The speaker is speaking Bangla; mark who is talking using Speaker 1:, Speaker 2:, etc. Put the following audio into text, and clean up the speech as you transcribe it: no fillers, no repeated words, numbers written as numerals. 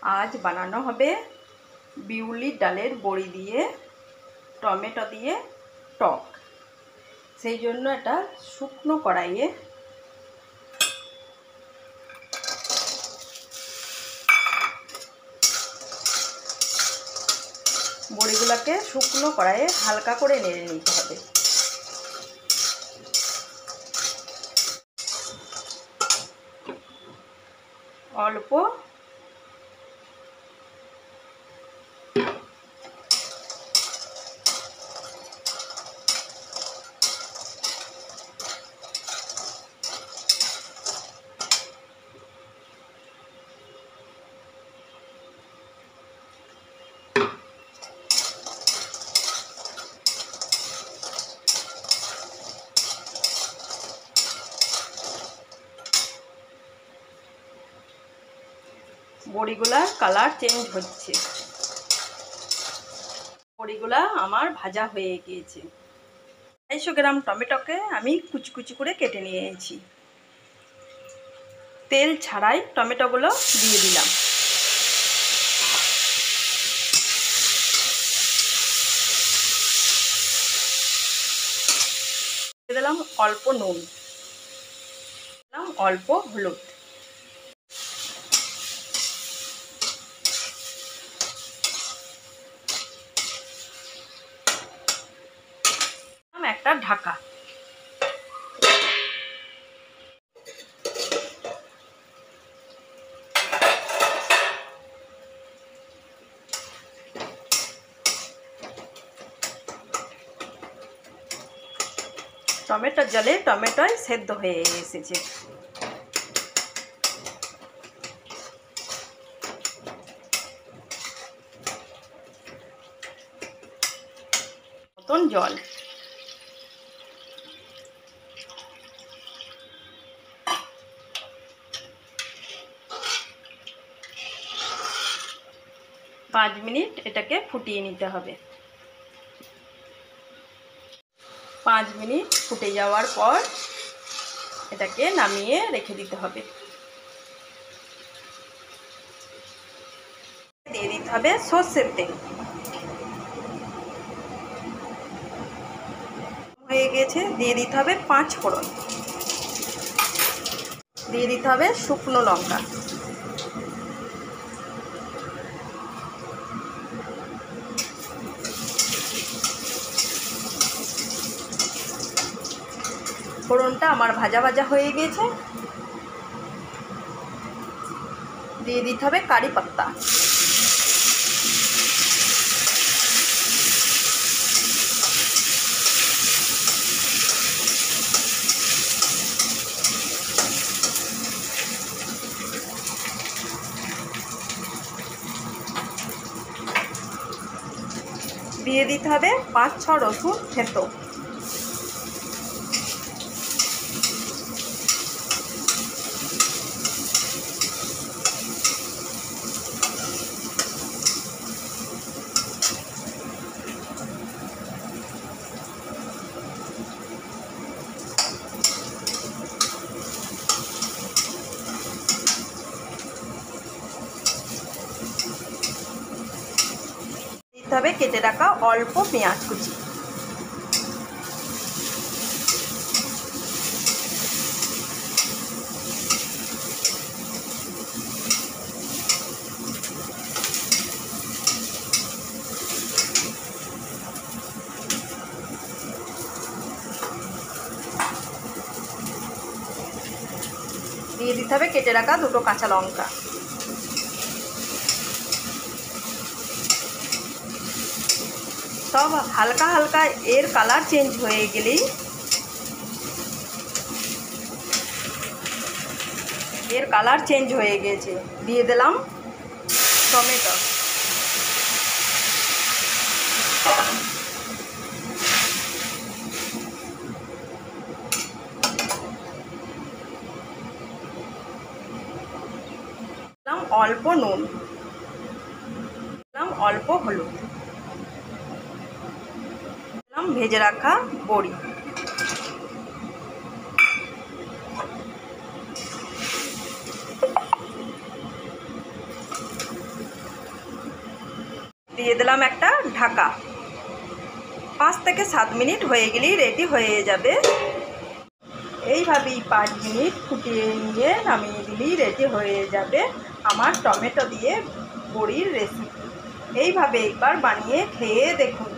Speaker 1: आज बनानो हबे बिउलिर डालेर बड़ी दिए टमेटो दिए टक। सेई जोन्नो एटा शुकनो कड़ाइये बड़ीगुलोके शुकनो कड़ाइये हालका करे नेड़े निते हबे। अल्प बड़ीगुलार कालार चेंज होच्छे। बड़ीगुला आमार भाजा हये गियेछे। 250 ग्राम टमेटोके आमी कुचि कुचि करे केटे नियेछि। तेल छाड़ाई टमेटोगुलो दिए दिलाम। दिए दिलाम अल्प नुन, दिलाम अल्प हलुद। একটা ঢাকা। टमेटो जले टमेटोय सेদ্ধ হয়ে এসেছে। মতন জল। पाँच मिनट एटाके फुटिए निते हबे। 5 मिनट फुटे जाওয়ার পর এটাকে নামিয়ে রেখে দিতে হবে। দিয়ে দিতে হবে সরষের তেল। হয়ে গেছে, দিয়ে দিতে হবে 5 ফোড়ন, দিয়ে দিতে হবে শুকনো লঙ্কা, ফোড়নটা আমার ভাজা ভাজা হয়ে গেছে। দিয়ে দিতে হবে কারি পাতা, দিয়ে দিতে হবে 5-6 রসুন থেঁতো, দিতে হবে কেটে রাখা অল্প পেঁয়াজ কুচি, দিয়ে দিতে হবে কেটে রাখা দুটো কাঁচা লঙ্কা, सब हल्का हल्का एर कलर चेंज हो गेली एर कलर चेंज हो गए दिए दिलाम टमेटो, अल्प नुन, अल्प हलुद, भेजे रखा बड़ी, দিয়ে দিলাম একটা ঢাকা। 5 থেকে 7 মিনিট হয়ে গেলেই রেডি হয়ে যাবে। এইভাবেই 5 মিনিট ফুটিয়ে নিয়ে নামিয়ে দিলেই রেডি হয়ে যাবে আমার টমেটো দিয়ে বড়ির রেসিপি। এইভাবে একবার বানিয়ে খেয়ে দেখুন।